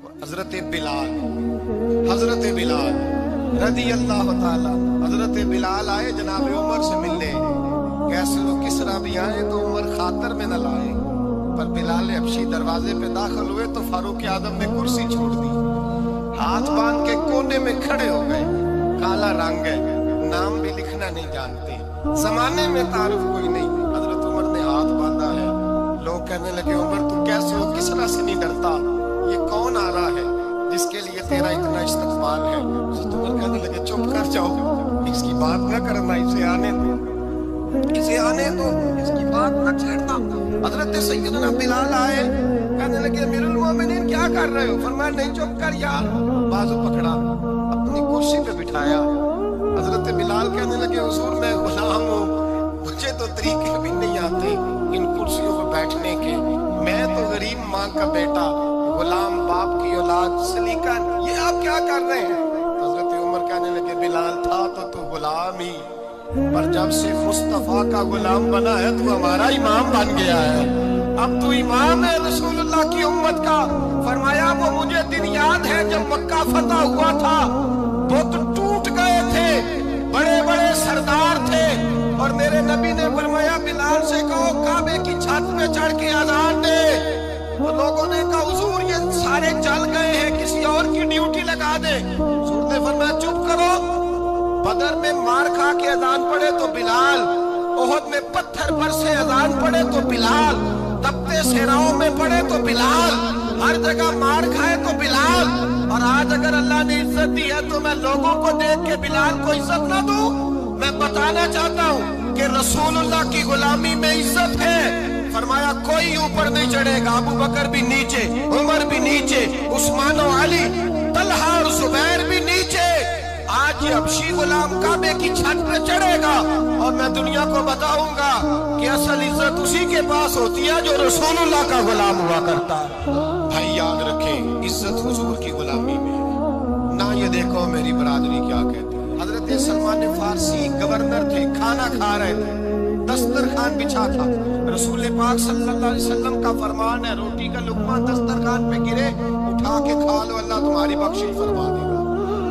حضرت بلال رضی اللہ تعالیٰ، حضرت بلال آئے جناب عمر سے ملنے، کیسے وہ کسرا بھی آئے تو عمر خاطر میں نہ لائے، پر بلال حبشی دروازے پہ داخل ہوئے تو فاروق اعظم نے کرسی چھوڑ دی، ہاتھ باندھ کے کونے میں کھڑے ہو گئے، کالا رنگ ہے، نام بھی لکھنا نہیں جانتے، زمانے میں تعارف کوئی نہیں، حضرت عمر نے ہاتھ باندھا ہے، لوگ کہنے لگے عمر تو کیسے ہو، کسرا سے نہیں ڈرتا، یہ کون آ رہا ہے جس کے لیے تیرا اتنا استقبال ہے؟ حضرت عمر کہنے لگے چپ کر جاؤ، اس کی بات نہ کرنا، اسے آنے دو، اس کی بات نہ چھیڑنا۔ حضرت سیدنا بلال آئے، کہنے لگے امیر المومنین کیا کر رہے ہو؟ فرمایا نہیں چپ کر یار، بازو پکڑا، اپنی کرسی پہ بٹھایا۔ حضرت بلال کہنے لگے حضور میں غلام ہوں، مجھے تو طریقے بھی نہیں آتے ان کرسیوں پہ بیٹھنے کے، میں تو غریب ماں کا بیٹا، غلام باپ کی اولاد، سلیقہ، یہ آپ کیا کر رہے ہیں؟ حضرت عمر کہنے لگے بلال تھا تو غلام ہی، پر جب سے مصطفیٰ کا غلام بنا ہے تو ہمارا امام بن گیا ہے، اب تو امام ہے رسول اللہ کی امت کا۔ فرمایا وہ مجھے دن یاد ہے جب مکہ فتح ہوا تھا، بت ٹوٹ گئے تھے، بڑے بڑے سردار تھے، اور میرے نبی نے فرمایا بلال سے کہو کعبے کی چھت پہ چڑھ کے اذان دے، تو لوگوں نے کہا حضور یہ سارے چل گئے ہیں، کسی اور کی ڈیوٹی لگا دے۔ حضور نے فرمایا چپ کرو، بدر میں مار کھا کے اذان پڑے تو بلال، احد میں پتھر پر سے اذان پڑے تو بلال، تپتے صحراؤں میں پڑے تو بلال، ہر جگہ مار کھائے تو بلال، اور آج اگر اللہ نے عزت دی ہے تو میں لوگوں کو دیکھ کے بلال کو عزت نہ دوں؟ میں بتانا چاہتا ہوں کہ رسول اللہ کی غلامی میں عزت ہے۔ فرمایا کوئی اوپر نہیں چڑھے گا، ابو بکر بھی نیچے، عمر بھی نیچے، عثمان و علی، طلحہ اور زبیر بھی نیچے۔ آج یہ حبشی غلام کعبے کی چھت پہ چڑھے گا اور میں دنیا کو بتاؤں گا کہ اصل عزت اسی کے پاس ہوتی ہے جو رسول اللہ کا غلام ہوا کرتا ہے۔ بھائی یاد رکھیں عزت حضور کی غلامی میں ہے، نہ یہ دیکھو میری برادری کیا کہتے ہیں۔ حضرت سلمان فارسی گورنر تھے، کھانا کھا رہے تھے، دسترخوان بچھا تھا، رسول پاک صلی اللہ علیہ وسلم کا فرمان ہے روٹی کا لقمہ دسترخوان پہ گرے اٹھا کے کھا لو، اللہ تمہاری بخشش فرما دے گا۔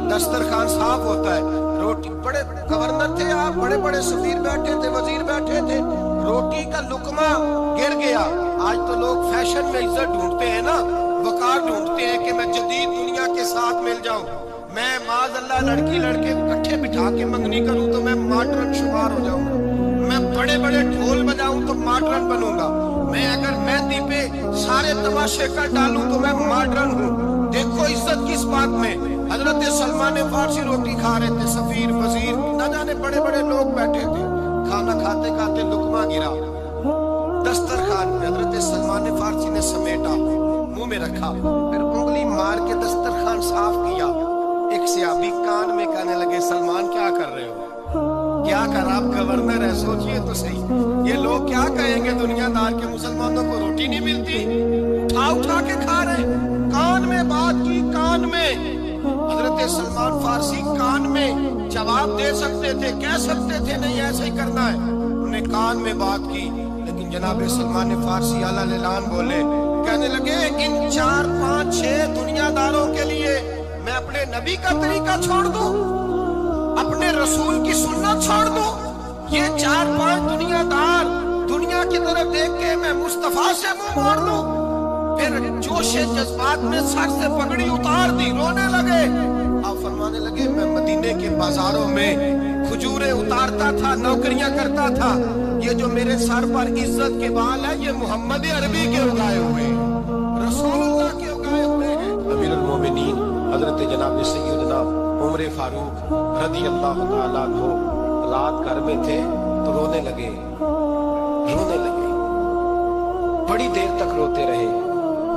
دسترخوان صاف ہوتا ہے، روٹی، بڑے گورنر تھے آپ، بڑے بڑے سفیر بیٹھے تھے، وزیر بیٹھے تھے، روٹی کا لقمہ گر گیا۔ آج تو لوگ فیشن میں عزت ڈھونڈتے ہیں نا، وقار ڈھونڈتے ہیں کہ میں جدید دنیا کے ساتھ مل جاؤں، میں معاذ اللہ لڑکی لڑکے اکٹھے بٹھا کے منگنی کروں تو میں ماڈرن شمار ہو جاؤں گا، میں بڑے بڑے ڈھول بجاؤں تو ماڈرن بنوں گا، میں اگر مہندی پہ سارے تماشے کر ڈالوں تو میں ماڈرن ہوں۔ دیکھو عزت کس بات میں۔ حضرت سلمان فارسی روٹی کھا رہے تھے، سفیر، وزیر، نہ جانے بڑے بڑے لوگ بیٹھے تھے، کھانا کھاتے کھاتے لقمہ گرا دسترخوان پہ، حضرت سلمان فارسی نے سمیٹا، منہ میں رکھا، پھر انگلی مار کے دسترخوان صاف کیا۔ ایک صحابی کان میں کہنے لگے سلمان کیا کر رہے ہو؟ کیا کر، آپ گورنر ہیں، سوچئے تو صحیح، یہ لوگ کیا کہیں گے دنیا دار کے مسلمانوں کو روٹی نہیں ملتی، اٹھا کے کھا رہے۔ کان میں بات کی، کان میں۔ حضرت سلمان فارسی کان میں جواب دے سکتے تھے، کہہ سکتے تھے نہیں ایسے ہی کرنا ہے، انہوں نے کان میں بات کی، لیکن جناب سلمان فارسی اعلیٰ اعلان بولے، کہنے لگے ان 4 5 6 دنیا داروں کے لیے میں اپنے نبی کا طریقہ چھوڑ دوں، اپنے رسول کی سنت چھوڑ دوں؟ یہ 4 5 دنیا دار دنیا کی طرف دیکھ کے میں مصطفیٰ سے منہ موڑ لوں؟ پھر جوش جذبات میں سر سے پگڑی اتار دی، رونے لگے۔ آپ فرمانے لگے میں مدینے کے بازاروں میں کھجوریں اتارتا تھا، نوکریاں کرتا تھا، یہ جو میرے سر پر عزت کے بال ہے یہ محمد عربی کے اگائے ہوئے ہیں، رسول اللہ کے اگائے ہوئے ہیں۔ امیر المومنین حضرت جناب سیدنا عمر فاروق رضی اللہ تعالیٰ عنہ رات گھر میں تھے تو رونے لگے، بڑی دیر تک روتے رہے۔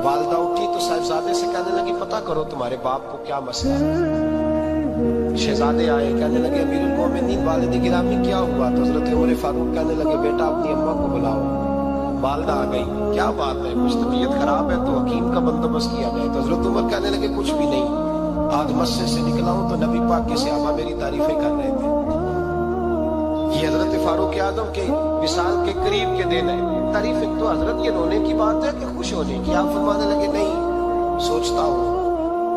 والدہ اٹھی تو صاحبزادے سے کہنے لگی پتہ کرو تمہارے باپ کو کیا مسئلہ ہے۔ شہزادے آئے، کہنے لگے امیر المومنین والد گرامی کیا ہوا؟ تو حضرت عمر فاروق کہنے لگے بیٹا اپنی اماں کو بلاؤ۔ والدہ آ گئی، کیا بات ہے، کچھ طبیعت خراب ہے تو حکیم کا بندوبست کیا جائے۔ تو حضرت عمر کہنے لگے کچھ بھی نہیں، آج مسجد سے نکلا ہوں تو نبی پاک کے صحابہ میری تعریفیں کر رہے تھے۔ یہ حضرت فاروق اعظم کے وصال کے قریب کے دن ہے، تعریفیں تو حضرت یہ رونے کی بات ہے کہ خوش ہونے کی؟ آپ فرمانے لگے نہیں، سوچتا ہوں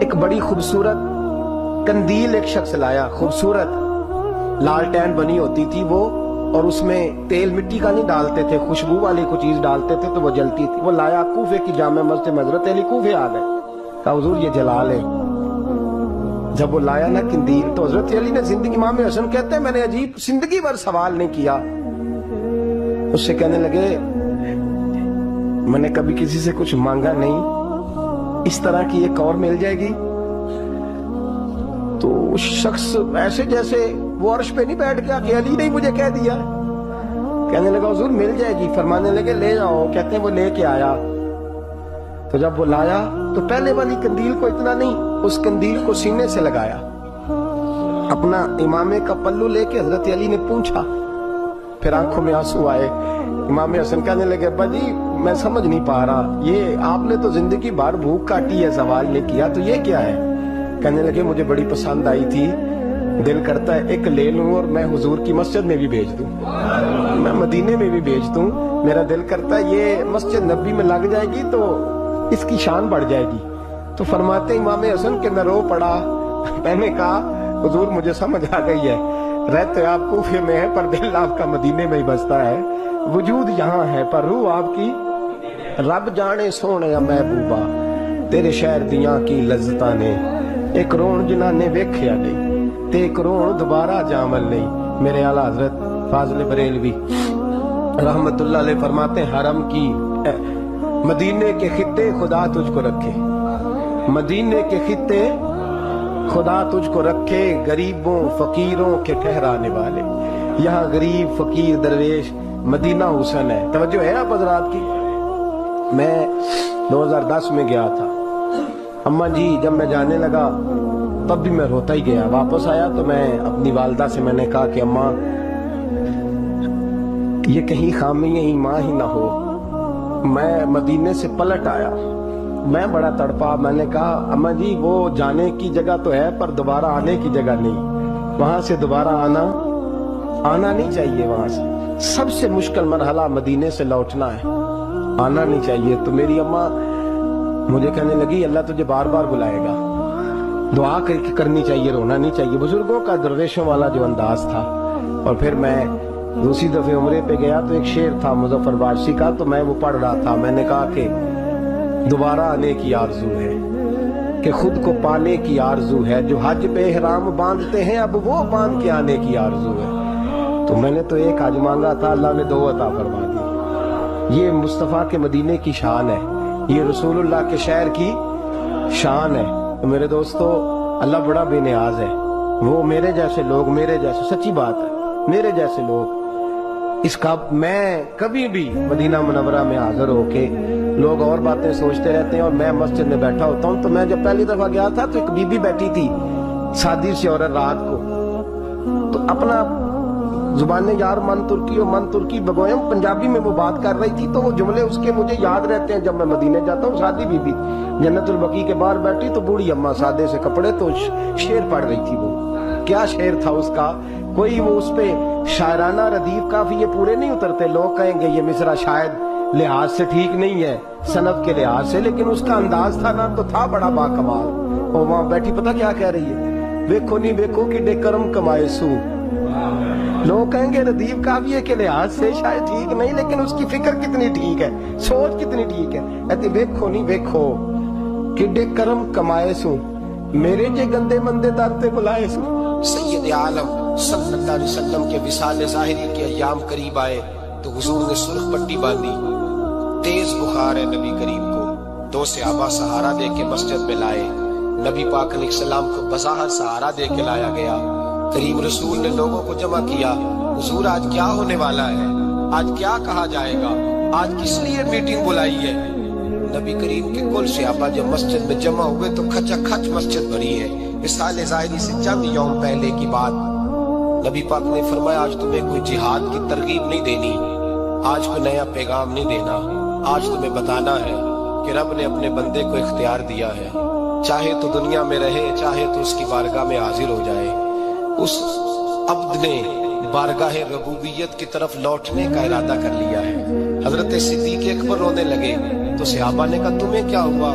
ایک بڑی خوبصورت کندیل ایک شخص لایا, خوبصورت لالٹین بنی ہوتی تھی وہ, اور اس میں تیل مٹی کا نہیں ڈالتے تھے, خوشبو والی کوئی چیز ڈالتے تھے تو وہ جلتی تھی. وہ لایا کوفے کی جامع مسجد میں, حضرت علی کوفے آ گئے, کہا حضور یہ جلا لے. جب وہ لایا نا کندیل تو حضرت علی نے زندگی, امام حسن کہتے ہیں میں نے عجیب زندگی بھر سوال نہیں کیا. اس سے کہنے لگے میں نے کبھی کسی سے کچھ مانگا نہیں, اس طرح کی ایک اور مل جائے گی. تو اس شخص ایسے جیسے وہ عرش پہ نہیں بیٹھ گیا کہ علی نے مجھے کہہ دیا, کہنے لگا حضور مل جائے گی. فرمانے لگے لے جاؤ. کہتے ہیں وہ لے کے آیا. تو جب وہ لایا تو پہلے والی کندیل کو اتنا نہیں, اس کندیل کو سینے سے لگایا, اپنا امامے کا پلو لے کے حضرت علی نے پوچھا. پھر آنکھوں میں آنسو آئے. امام حسن کہنے لگے ابا جی میں سمجھ نہیں پا رہا, یہ آپ نے تو زندگی بھر بھوک کاٹی ہے, سوال نہیں کیا, تو یہ کیا ہے؟ کہنے لگے مجھے بڑی پسند آئی تھی, دل کرتا ہے ایک لے لوں اور میں حضور کی مسجد میں بھی بھیج دوں, میں مدینے میں بھی بھیج دوں. میرا دل کرتا ہے یہ مسجد نبی میں لگ جائے گی تو اس کی شان بڑھ جائے گی. تو فرماتے امام حسن کہ میں رو پڑا. میں نے کہا حضور مجھے سمجھ آ گئی ہے, رہتے آپ کوفے میں ہے پر دل آپ کا مدینے میں ہی بستا ہے, وجود یہاں ہے پر روح آپ کی. رب جانے سونے محبوبہ تیرے شہر دیاں کی لذتاں نے, ایک رون جنہاں نے ویکھیا نہیں تے ایک رون دوبارہ جامل نہیں. میرے اعلیٰ حضرت فاضل بریلوی رحمت اللہ علیہ فرماتے ہیں حرم کی مدینے کے خطے خدا تجھ کو رکھے, مدینے کے خطے خدا تجھ کو رکھے, غریبوں فقیروں کے ٹھہرانے والے. یہاں غریب فقیر درویش مدینہ حسن ہے. توجہ ہے آپ حضرات کی. میں 2010 میں گیا تھا, اماں جی جب میں جانے لگا تب بھی میں روتا ہی گیا. واپس آیا تو میں اپنی والدہ سے میں نے کہا کہ اماں یہ کہیں خامی ایمان ہی نہ ہو. میں مدینے سے پلٹ آیا, میں بڑا تڑپا. میں نے کہا اماں جی وہ جانے کی جگہ تو ہے پر دوبارہ آنے کی جگہ نہیں, وہاں سے دوبارہ آنا نہیں چاہیے. وہاں سے سب سے مشکل مرحلہ مدینے سے لوٹنا ہے, آنا نہیں چاہیے. تو میری اماں مجھے کہنے لگی اللہ تجھے بار بار بلائے گا, دعا کرنی چاہیے, رونا نہیں چاہیے. بزرگوں کا درویشوں والا جو انداز تھا. اور پھر میں دوسری دفعہ عمرے پہ گیا تو ایک شعر تھا مظفر بارشی کا, تو میں وہ پڑھ رہا تھا. میں نے کہا کہ دوبارہ آنے کی آرزو ہے, کہ خود کو پانے کی آرزو ہے, جو حج پہ احرام باندھتے ہیں اب وہ باندھ کے آنے کی آرزو ہے. تو میں نے تو ایک حج مانگا تھا, اللہ نے 2 عطا فرما دی. یہ مصطفیٰ کے مدینے کی شان ہے, یہ رسول اللہ کے شہر کی شان ہے. تو میرے دوستو اللہ بڑا بے نیاز ہے. وہ میرے جیسے لوگ, میرے جیسے, سچی بات ہے, میرے جیسے لوگ اس کا, میں کبھی بھی مدینہ منورہ میں حاضر ہو کے لوگ اور باتیں سوچتے رہتے ہیں اور میں مسجد میں بیٹھا ہوتا ہوں. تو میں جب پہلی دفعہ گیا تھا تو ایک بی بی بیٹھی تھی سادی سی عورت رات کو, تو اپنا زبان یار من ترکی بگویم پنجابی میں وہ بات کر رہی تھی. تو وہ جملے اس کے مجھے یاد رہتے ہیں جب میں مدینے جاتا ہوں. سادی بی بی جنت البقیع کے باہر بیٹھی تو بوڑھی اماں سادے سے کپڑے, تو شعر پڑھ رہی تھی. وہ کیا شعر تھا اس کا, کوئی وہ اس پہ شاعرانہ ردیف کافی یہ پورے نہیں اترتے. لوگ کہیں گے یہ مصرع شاید لحاظ سے ٹھیک نہیں ہے, صنف کے لحاظ سے, لیکن اس کا انداز تھا نا تو تھا بڑا باکمال. اور وہاں بیٹھی پتہ کیا کہہ رہی ہے, ویکھو نہیں ویکھو کہ ڈے کرم کمائے سو. لوگ کہیں گے ردیف کافیے کے لحاظ سے شاید ٹھیک نہیں, لیکن اس کی فکر کتنی ٹھیک ہے, سوچ کتنی ٹھیک ہے. کہتی ویکھو نہیں ویکھو کہ ڈے کرم کمائے سو, میرے جے گندے مندے در تے بلائے سو. سید عالم صلی اللہ علیہ وسلم کے وصال ظاہری کے ایام قریب آئے تو حضور نے سرخ پٹی باندھی. تیز بخار ہے نبی کریم کو, 2 صحابہ سہارا دے کے مسجد میں لائے. نبی پاک علیہ السلام کو بظاہر سہارا دے کے لایا گیا. کریم رسول نے لوگوں کو جمع کیا, حضور آج کیا ہونے والا ہے, آج کیا کہا جائے گا, آج کس لیے میٹنگ بلائی ہے. نبی کریم کے کل صحابہ جب مسجد میں جمع ہوئے تو کھچا کھچ مسجد بھری ہے. وصال ظاہری سے چند یوم پہلے کی بات. نبی پاک نے فرمایا آج تمہیں کوئی جہاد کی ترغیب نہیں دینی, آج کوئی نیا پیغام نہیں دینا, آج تمہیں بتانا ہے کہ رب نے اپنے بندے کو اختیار دیا ہے, چاہے تو دنیا میں رہے چاہے تو اس کی بارگاہ میں حاضر ہو جائے. اس عبد نے بارگاہ ربوبیت کی طرف لوٹنے کا ارادہ کر لیا ہے. حضرت صدیق اکبر رونے لگے تو صحابہ نے کہا تمہیں کیا ہوا,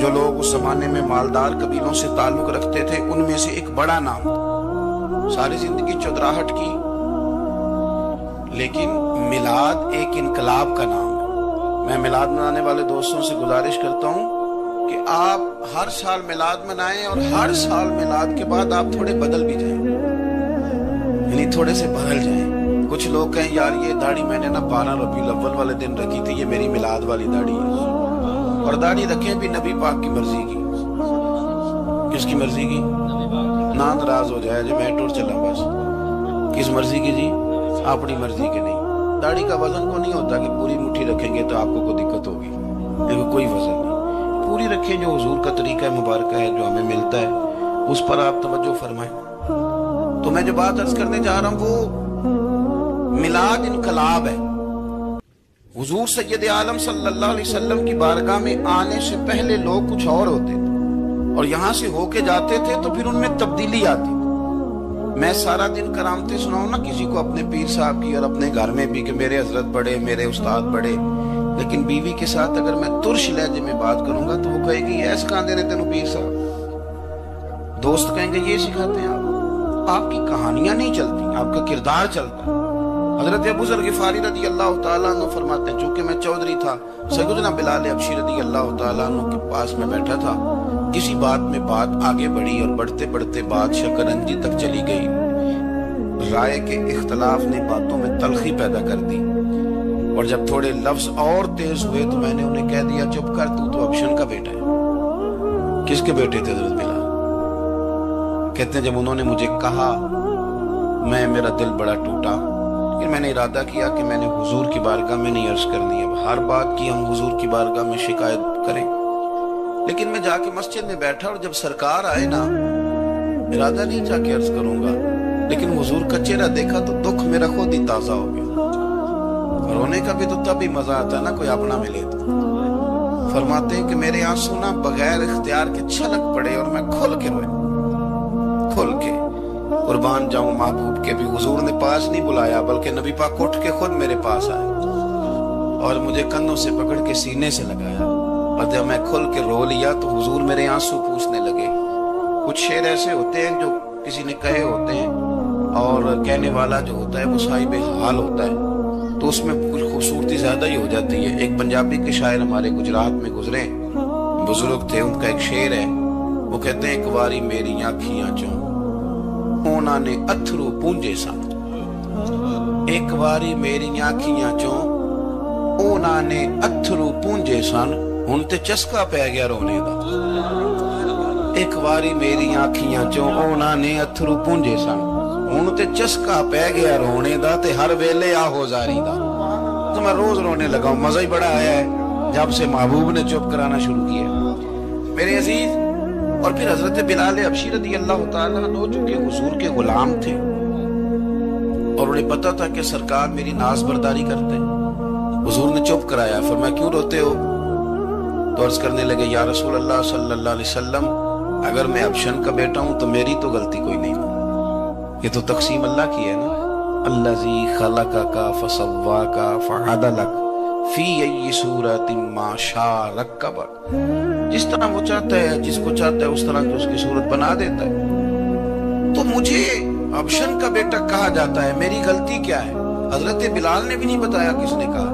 جو لوگ اس زمانے میں مالدار قبیلوں سے تعلق رکھتے تھے ان میں سے ایک بڑا نام تھا۔ ساری زندگی چودراہٹ کی، لیکن میلاد ایک انقلاب کا نام ہے۔ میں میلاد منانے والے دوستوں سے گزارش کرتا ہوں کہ آپ ہر سال میلاد منائیں اور ہر سال میلاد کے بعد آپ تھوڑے بدل بھی جائیں، یعنی تھوڑے سے بدل جائیں۔ کچھ لوگ کہیں یار یہ داڑھی میں نے 12 ربیع الاول والے دن رکھی تھی، یہ میری میلاد والی داڑھی ہے۔ اور داڑھی رکھیں بھی نبی پاک کی مرضی کی۔ کس کی مرضی کی؟ نہ ناراض ہو جائے جو میں ٹور چلا بس، کس مرضی کی جی؟ اپنی مرضی کے نہیں۔ داڑھی کا وزن کو نہیں ہوتا کہ پوری مٹھی رکھیں گے تو آپ کو کوئی دقت ہوگی، لیکن کوئی وزن نہیں، پوری رکھیں۔ جو حضور کا طریقہ مبارکہ ہے جو ہمیں ملتا ہے اس پر آپ توجہ فرمائیں۔ تو میں جو بات عرض کرنے جا رہا ہوں وہ میلاد انقلاب ہے۔ حضور سید عالم صلی اللہ علیہ وسلم کی بارگاہ میں آنے سے پہلے لوگ کچھ اور ہوتے تھے اور یہاں سے ہو کے جاتے تھے تو پھر ان میں تبدیلی آتی تھی۔ میں سارا دن کرامتیں سناؤں نا کسی کو اپنے پیر صاحب کی اور اپنے گھر میں بھی کہ میرے حضرت بڑے، میرے استاد بڑے، لیکن بیوی کے ساتھ اگر میں ترش لہجے میں بات کروں گا تو وہ کہے گی ایسا کہاں دینے تینوں پیر صاحب۔ دوست کہیں گے یہ سکھاتے ہیں آپ کی کہانیاں نہیں چلتی، آپ کا کردار چلتا ہے۔ حضرت ابو ذر غفاری رضی اللہ تعالیٰ عنہ فرماتے ہیں چونکہ میں چودھری تھا، سیدنا بلال حبشی رضی اللہ تعالیٰ عنہ کے پاس میں بیٹھا تھا، کسی بات میں بات آگے بڑھی اور بڑھتے بڑھتے بات شکنجی تک چلی گئی۔ رائے کے اختلاف نے باتوں میں تلخی پیدا کر دی اور جب تھوڑے لفظ اور تیز ہوئے تو میں نے انہیں کہہ دیا چپ کر، تو ابشن کا بیٹا ہے۔ کس کے بیٹے تھے حضرت بلال؟ کہتے ہیں جب انہوں نے مجھے کہا میرا دل بڑا ٹوٹا، لیکن میں نے ارادہ کیا کہ میں نے حضور کی بارگاہ میں نہیں عرض کرنی ہے۔ ہر بات کی ہم حضور کی بارگاہ میں شکایت کریں، لیکن میں جا کے مسجد میں بیٹھا اور جب سرکار آئے نا، ارادہ نہیں جا کے عرض کروں گا، لیکن حضور کا چہرہ دیکھا تو دکھ میرا خود ہی تازہ ہو گیا۔ رونے کا بھی تو تب ہی مزہ آتا ہے نا کوئی اپنا ملے تو۔ فرماتے ہیں کہ میرے آنسو نا بغیر اختیار کے چھلک پڑے اور میں کھل کے روئے، کھل کے۔ قربان جاؤں محبوب کے بھی حضور نے پاس نہیں بلایا بلکہ نبی پاک اٹھ کے خود میرے پاس آئے اور مجھے کندھوں سے پکڑ کے سینے سے لگایا، اور جب میں کھل کے رو لیا تو حضور میرے آنسو پوچھنے لگے۔ کچھ شعر ایسے ہوتے ہیں جو کسی نے کہے ہوتے ہیں اور کہنے والا جو ہوتا ہے وہ صاحب حال ہوتا ہے تو اس میں کچھ خوبصورتی زیادہ ہی ہو جاتی ہے۔ ایک پنجابی کے شاعر ہمارے گجرات میں گزرے، بزرگ تھے، ان کا ایک شعر ہے، وہ کہتے ہیں ایک واری میری آنکھیاں چوں اونا نے اتھرو پونجے سن، ایک واری میری آنکھیاں چوں اونا نے اتھرو پونجے سن، ہن تے چسکا پہ گیا رونے دا۔ ایک واری میری آنکھیاں چوں اونا نے اتھرو پونجے سن، ہن تے چسکا پہ گیا رونے دا، تے ہر ویلے آہو زاری دا۔ تو میں روز رونے لگا ہوں، مزہ ہی بڑا آیا ہے جب سے محبوب نے چپ کرانا شروع کیا۔ میرے عزیز، اور پھر حضرت بلال حبشی رضی اللہ تعالیٰ عنہ جو کہ حضور کے غلام تھے اور انہیں پتا تھا کہ سرکار میری ناز برداری کرتے، حضور نے چپ کرایا۔ فرمایا کیوں روتے ہو؟ تو عرض کرنے لگے یا رسول اللہ صلی اللہ علیہ وسلم، اگر میں ابشن کا بیٹا ہوں تو میری تو غلطی کوئی نہیں، یہ تو تقسیم اللہ کی ہے نا۔ الذی خلقک فسواک فعدلک فی ای صورت ما شاء رکبک، جس طرح وہ چاہتا ہے، جس کو چاہتا ہے اس طرح کی اس کی صورت بنا دیتا ہے۔ تو مجھے ابشن کا بیٹا کہا جاتا ہے، میری غلطی کیا ہے؟ حضرت بلال نے بھی نہیں بتایا کس نے کہا،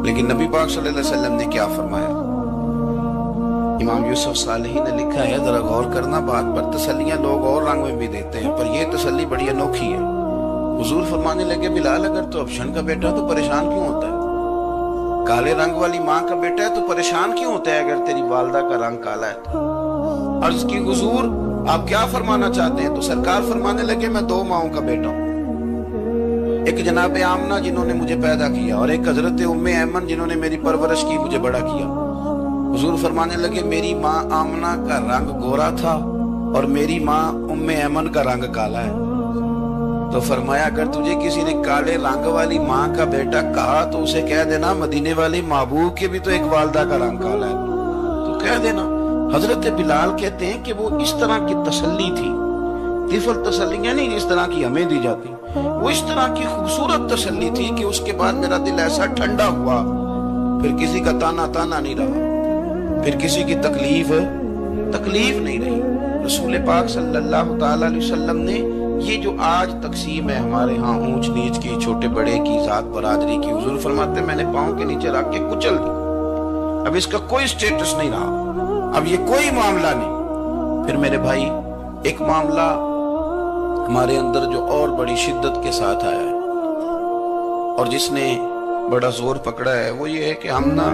لیکن نبی پاک صلی اللہ علیہ وسلم نے کیا فرمایا؟ امام یوسف صالحی نے لکھا ہے، ذرا غور کرنا بات پر، تسلیاں لوگ اور رنگ میں بھی دیتے ہیں پر یہ تسلی بڑی انوکھی ہے۔ حضور فرمانے لگے بلال اگر تو ابشن کا بیٹا تو پریشان کیوں ہوتا ہے؟ کالے رنگ والی ماں کا بیٹا ہے تو پریشان کیوں ہوتا ہے اگر تیری والدہ کا رنگ کالا ہے تو؟ عرض کی حضور آپ کیا فرمانا چاہتے ہیں؟ تو سرکار فرمانے لگے میں دو ماؤں کا بیٹا ہوں، ایک جناب آمنہ جنہوں نے مجھے پیدا کیا اور ایک حضرت ام ایمن جنہوں نے میری پرورش کی، مجھے بڑا کیا۔ حضور فرمانے لگے میری ماں آمنہ کا رنگ گورا تھا اور میری ماں ام ایمن کا رنگ کالا ہے۔ تو فرمایا اگر تجھے کسی نے کالے رنگ والی ماں کا بیٹا کہا تو اسے کہہ دینا مدینے والی محبوب کے بھی تو ایک والدہ کا رنگ کالا ہے، تو کہہ دینا۔ حضرت بلال کہتے ہیں کہ وہ اس طرح کی تسلی تھی، طفل تسلیاں نہیں جس طرح کی ہمیں دی جاتی، وہ اس طرح کی خوبصورت تسلی تھی کہ اس کے بعد میرا دل ایسا ٹھنڈا ہوا، پھر کسی کا تانا نہیں رہا۔ پھر کسی کی تکلیف نہیں رہی. رسول پاک صلی اللہ تعالی علیہ وسلم نے یہ جو آج تقسیم ہے ہمارے ہاں اونچ نیچ کی, چھوٹے بڑے کی, ذات برادری کی, حضور فرماتے ہیں میں نے پاؤں کے نیچے رکھ کے کچل دی. اب اس کا کوئی سٹیٹس نہیں رہا, اب یہ کوئی معاملہ نہیں. پھر میرے بھائی ایک معاملہ ہمارے اندر جو اور بڑی شدت کے ساتھ آیا ہے اور جس نے بڑا زور پکڑا ہے وہ یہ ہے کہ ہم نا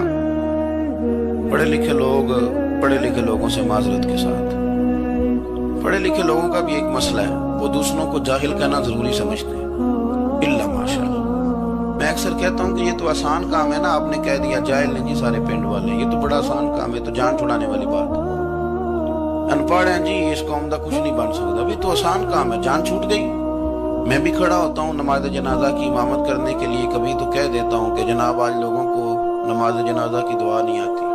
پڑھے لکھے لوگوں سے معذرت کے ساتھ, پڑھے لکھے لوگوں کا بھی ایک مسئلہ ہے, وہ دوسروں کو جاہل کہنا ضروری سمجھتے ہیں. الا ماشاءاللہ میں اکثر کہتا ہوں کہ یہ تو آسان کام ہے نا, آپ نے کہہ دیا جاہل نہیں جی سارے پنڈ والے, یہ تو بڑا آسان کام ہے, تو جان چھڑانے والی بات ہے. ان پڑھ ہیں جی اس قوم دا کچھ نہیں بن سکتا, بھی تو آسان کام ہے, جان چھوٹ گئی. میں بھی کھڑا ہوتا ہوں نماز جنازہ کی امامت کرنے کے لیے, کبھی تو کہہ دیتا ہوں کہ جناب آج لوگوں کو نماز جنازہ کی دعا نہیں آتی,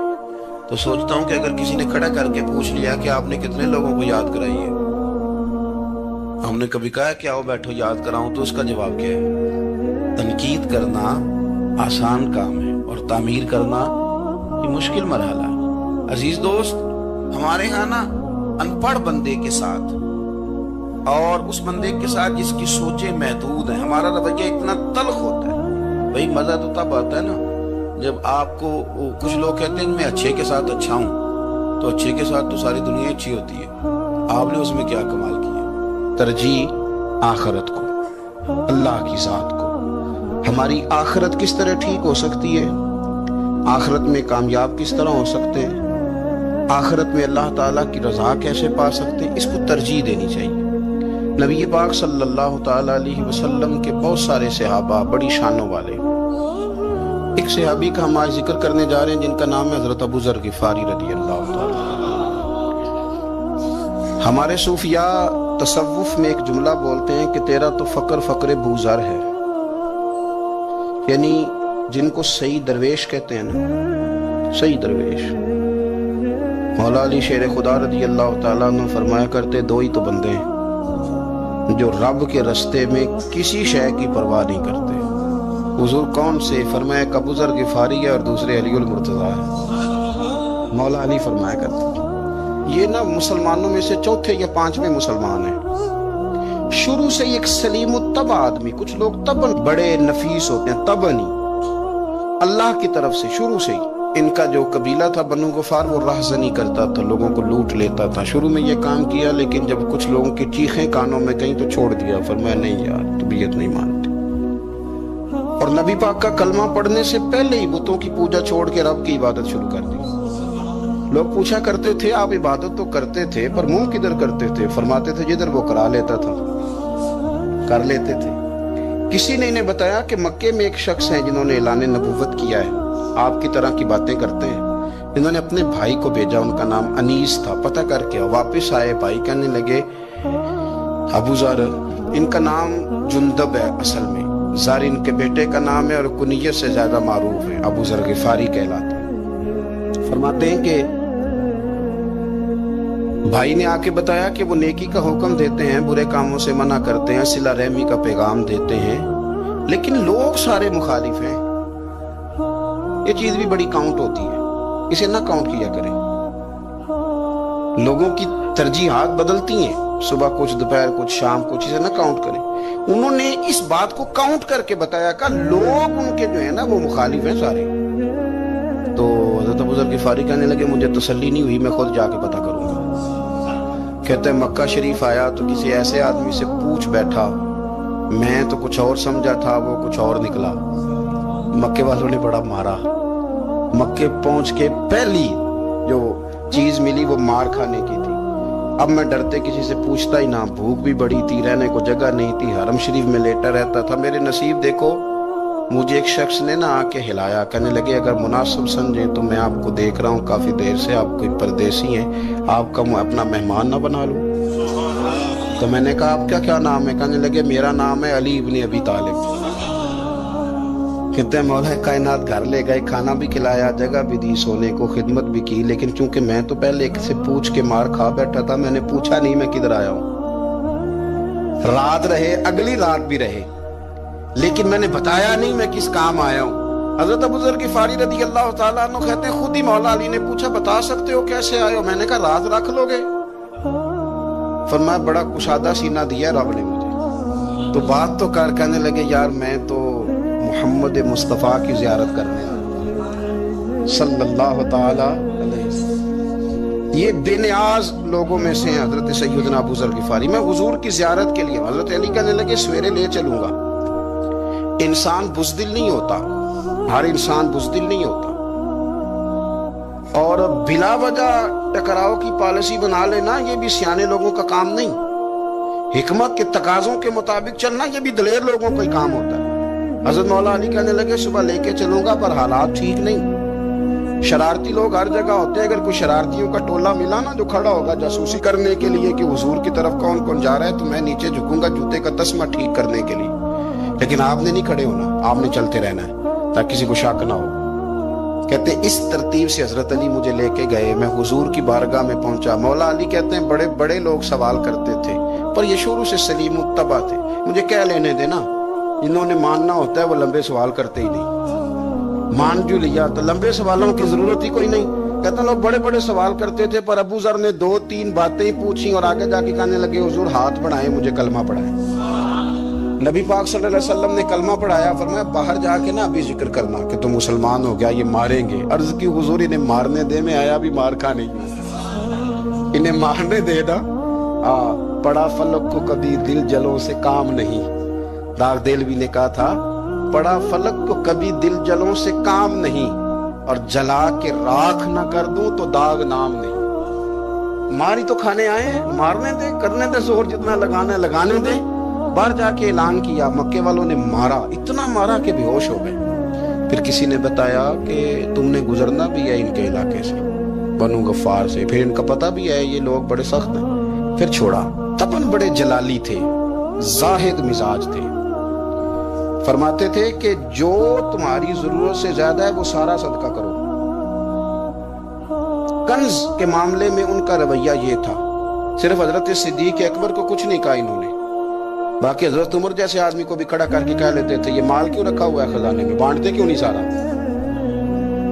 تو سوچتا ہوں کہ اگر کسی نے کھڑا کر کے پوچھ لیا کہ آپ نے کتنے لوگوں کو یاد کرائی ہے, ہم نے کبھی کہا کہ آؤ بیٹھو یاد کراؤں, تو اس کا جواب کیا ہے؟ تنقید کرنا آسان کام ہے اور تعمیر کرنا یہ مشکل مرحلہ ہے. عزیز دوست, ہمارے ہاں نا ان پڑھ بندے کے ساتھ اور اس بندے کے ساتھ جس کی سوچیں محدود ہیں ہمارا رویہ اتنا تلخ ہوتا ہے. بھئی مزہ تو تب آتا ہے نا جب آپ کو, کچھ لوگ کہتے ہیں میں اچھے کے ساتھ اچھا ہوں, تو اچھے کے ساتھ تو ساری دنیا اچھی ہوتی ہے, آپ نے اس میں کیا کمال کیا؟ ترجیح آخرت کو, اللہ کی ذات کو. ہماری آخرت کس طرح ٹھیک ہو سکتی ہے, آخرت میں کامیاب کس طرح ہو سکتے ہیں, آخرت میں اللہ تعالیٰ کی رضا کیسے پا سکتے ہیں, اس کو ترجیح دینی چاہیے. نبی پاک صلی اللہ تعالیٰ علیہ وسلم کے بہت سارے صحابہ بڑی شانوں والے. ایک صحابی کا ہم آج ذکر کرنے جا رہے ہیں جن کا نام ہے حضرت ابو ذر غفاری رضی اللہ تعالیٰ. ہمارے صوفیاء تصوف میں ایک جملہ بولتے ہیں کہ تیرا تو فقر بوزر ہے, یعنی جن کو صحیح درویش کہتے ہیں نا, صحیح درویش. مولا علی شیر خدا رضی اللہ تعالیٰ عنہ فرمایا کرتے دو ہی تو بندے ہیں جو رب کے رستے میں کسی شے کی پرواہ نہیں کرتے. حضور کون سے؟ فرمایا ایک ابو ذر غفاری ہے اور دوسرے علی المرتضیٰ ہے. مولا علی فرمایا کرتے یہ نا مسلمانوں میں سے چوتھے یا پانچویں مسلمان ہیں. شروع سے ایک سلیم الطبع آدمی, کچھ لوگ طبعاً بڑے نفیس ہوتے ہیں, طبعاً ہی اللہ کی طرف سے شروع سے ہی. ان کا جو قبیلہ تھا بنو غفار وہ راہزنی کرتا تھا, لوگوں کو لوٹ لیتا تھا. شروع میں یہ کام کیا, لیکن جب کچھ لوگوں کی چیخیں کانوں میں گئیں تو چھوڑ دیا. فرمایا نہیں یار طبیعت نہیں مانتی. اور نبی پاک کا کلمہ پڑھنے سے پہلے ہی بتوں کی پوجا چھوڑ کے رب کی عبادت شروع کر دی. لوگ پوچھا کرتے تھے آپ عبادت تو کرتے تھے پر منہ کدھر کرتے تھے؟ فرماتے تھے جدھر وہ کرا لیتا تھا کر لیتے تھے. کسی نے انہیں بتایا کہ مکے میں ایک شخص ہیں جنہوں نے اعلان نبوت کیا ہے, آپ کی طرح کی باتیں کرتے ہیں. انہوں نے اپنے بھائی کو بھیجا, ان کا نام انیس تھا, پتہ کر کے واپس آئے. بھائی کہنے لگے ابو ذر, ان کا نام جندب ہے, اصل میں زر ان کے بیٹے کا نام ہے اور کنیت سے زیادہ معروف ہے, ابو ذر غفاری کہلاتے ہیں. فرماتے ہیں کہ بھائی نے آ کے بتایا کہ وہ نیکی کا حکم دیتے ہیں, برے کاموں سے منع کرتے ہیں, صلہ رحمی کا پیغام دیتے ہیں, لیکن لوگ سارے مخالف ہیں. یہ چیز بھی بڑی کاؤنٹ ہوتی ہے, اسے نہ کاؤنٹ کیا کریں. لوگوں کی ترجیحات بدلتی ہیں, صبح کچھ, دوپہر کچھ, شام کچھ, اسے نہ کاؤنٹ کریں. انہوں نے اس بات کو کاؤنٹ کر کے بتایا کہ لوگ ان کے جو ہے نا وہ مخالف ہیں سارے. تو حضرت ابو ذر غفاری کہنے لگے مجھے تسلی نہیں ہوئی, میں خود جا کے پتہ کروں گا. کہتے ہیں مکہ شریف آیا تو کسی ایسے آدمی سے پوچھ بیٹھا, میں تو کچھ اور سمجھا تھا, وہ کچھ اور نکلا. مکے والوں نے بڑا مارا. مکے پہنچ کے پہلی جو چیز ملی وہ مار کھانے کی تھی. اب میں ڈرتے کسی سے پوچھتا ہی نہ, بھوک بھی بڑی تھی, رہنے کو جگہ نہیں تھی, حرم شریف میں لیٹا رہتا تھا. میرے نصیب دیکھو, مجھے ایک شخص نے نہ آ کے ہلایا, کہنے لگے اگر مناسب سمجھیں تو میں آپ کو دیکھ رہا ہوں کافی دیر سے, آپ کوئی پردیسی ہیں, آپ کا اپنا مہمان نہ بنا لوں. تو میں نے کہا آپ کا کیا نام ہے؟ کہنے لگے میرا نام ہے علی ابن ابی طالب. کہتے ہیں مولا کائنات گھر لے گئے, کھانا بھی کھلایا, جگہ بھی دی سونے کو, خدمت بھی کی, لیکن چونکہ میں تو پہلے ایک سے پوچھ کے مار کھا بیٹھا تھا, میں نے پوچھا نہیں میں کدھر آیا ہوں. رات رہے, اگلی رات بھی رہے, لیکن میں نے بتایا نہیں میں کس کام آیا ہوں. حضرت ابو ذر غفاری رضی اللہ تعالیٰ عنہ کہتے ہیں خود ہی مولا علی نے پوچھا بتا سکتے ہو کیسے آئے ہو؟ میں نے کہا راز رکھ لو گے؟ فرمایا بڑا کشادہ سینہ دیا رب نے مجھے، تو بات تو کہنے لگے یار میں تو محمد مصطفیٰ کی زیارت کرنے آیا صلی اللہ تعالی علیہ وسلم۔ یہ بے نیاز لوگوں میں سے ہیں حضرت سیدنا ابو ذر غفاری۔ میں حضور کی زیارت کے لیے، حضرت علی کہنے لگے سویرے لے چلوں گا۔ انسان بزدل نہیں ہوتا، ہر انسان بزدل نہیں ہوتا، اور بلا وجہ ٹکراؤ کی پالیسی بنا لینا یہ بھی سیانے لوگوں کا کام نہیں۔ حکمت کے تقاضوں کے مطابق چلنا یہ بھی دلیر لوگوں کا ہی کام ہوتا ہے۔ حضرت مولا علی کہنے لگے صبح لے کے چلوں گا پر حالات ٹھیک نہیں، شرارتی لوگ ہر جگہ ہوتے ہیں، اگر کوئی شرارتیوں کا ٹولہ ملا نا جو کھڑا ہوگا جاسوسی کرنے کے لیے کہ حضور کی طرف کون کون جا رہا ہے، تو میں نیچے جھکوں گا جوتے کا تسمہ ٹھیک کرنے کے لیے، لیکن آپ نے نہیں کھڑے ہونا، آپ نے چلتے رہنا ہے تاکہ کسی کو شک نہ ہو۔ کہتے ہیں اس ترتیب سے حضرت علی مجھے لے کے گئے، میں حضور کی بارگاہ میں پہنچا۔ مولا علی کہتے ہیں بڑے بڑے لوگ سوال کرتے تھے پر یہ شروع سے سلیم متبع تھے، مجھے کہہ لینے دینا، انہوں نے ماننا ہوتا ہے وہ لمبے سوال کرتے ہی نہیں، مان جو لیا تو لمبے سوالوں کی ضرورت ہی کوئی نہیں۔ کہتے ہیں لوگ بڑے بڑے سوال کرتے تھے پر ابو ذر نے 2-3 باتیں پوچھی اور آگے جا کے کہنے لگے حضور ہاتھ بڑھائیں مجھے کلمہ پڑھائیں۔ نبی پاک صلی اللہ علیہ وسلم نے کلمہ پڑھایا، فرمایا باہر جا کے نا ابھی ذکر کرنا کہ تم مسلمان ہو گیا، یہ ماریں گے۔ عرض کی حضور انہیں مارنے دے، میں آیا بھی مار کھانے کی، انہیں مارنے دے نا۔ پڑا فلک کو کبھی دل جلوں سے کام نہیں، داغ دلوی نے کہا تھا پڑا فلک کو کبھی دل جلوں سے کام نہیں، اور جلا کے راکھ نہ کر دوں تو داغ نام نہیں۔ ماری تو کھانے آئے ہیں، مارنے دے، کرنے دے زور جتنا لگانا ہے لگانے دے۔ باہر جا کے اعلان کیا، مکے والوں نے مارا، اتنا مارا کہ بے ہوش ہو گئے۔ پھر کسی نے بتایا کہ تم نے گزرنا بھی ہے ان کے علاقے سے، بنو غفار سے، پھر ان کا پتہ بھی ہے یہ لوگ بڑے سخت ہیں، پھر چھوڑا۔ تپن بڑے جلالی تھے، زاہد مزاج تھے، فرماتے تھے کہ جو تمہاری ضرورت سے زیادہ ہے وہ سارا صدقہ کرو۔ کنز کے معاملے میں ان کا رویہ یہ تھا، صرف حضرت صدیق اکبر کو کچھ نہیں کہا انہوں نے، باقی حضرت عمر جیسے آدمی کو بھی کھڑا کر کے کہہ لیتے تھے یہ مال کیوں رکھا ہوا ہے خزانے میں، بانٹتے کیوں نہیں سارا۔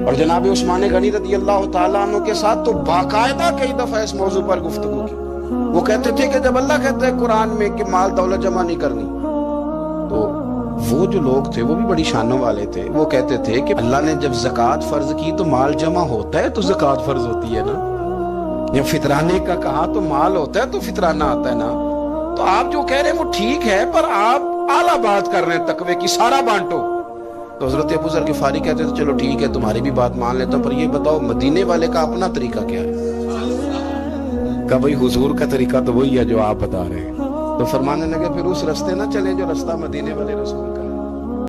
اور جناب عثمان غنی رضی اللہ تعالیٰ عنہ کے ساتھ تو باقاعدہ کئی دفعہ اس موضوع پر گفتگو کی۔ وہ کہتے تھے کہ جب اللہ کہتا ہے قرآن میں کہ مال دولت جمع نہیں کرنی، تو وہ جو لوگ تھے وہ بھی بڑی شانوں والے تھے، وہ کہتے تھے کہ اللہ نے جب زکوٰۃ فرض کی تو مال جمع ہوتا ہے تو زکوٰۃ فرض ہوتی ہے نا، جب فطرانے کا کہا تو مال ہوتا ہے تو فطرانہ آتا ہے نا۔ تو آپ جو کہہ رہے ہیں وہ ٹھیک ہے پر آپ اعلیٰ بات کر رہے ہیں تقوی کی، سارا بانٹو۔ تو حضرت ابو ذر غفاری کہتے تھے چلو ٹھیک ہے تمہاری بھی بات مان لیتا ہوں، پر یہ بتاؤ مدینے والے کا اپنا طریقہ کیا ہے؟ کہ بھئی حضور کا طریقہ تو وہی ہے جو آپ بتا رہے ہیں۔ تو فرمانے لگے پھر اس رستے نہ چلیں جو رستہ مدینے والے رسول کا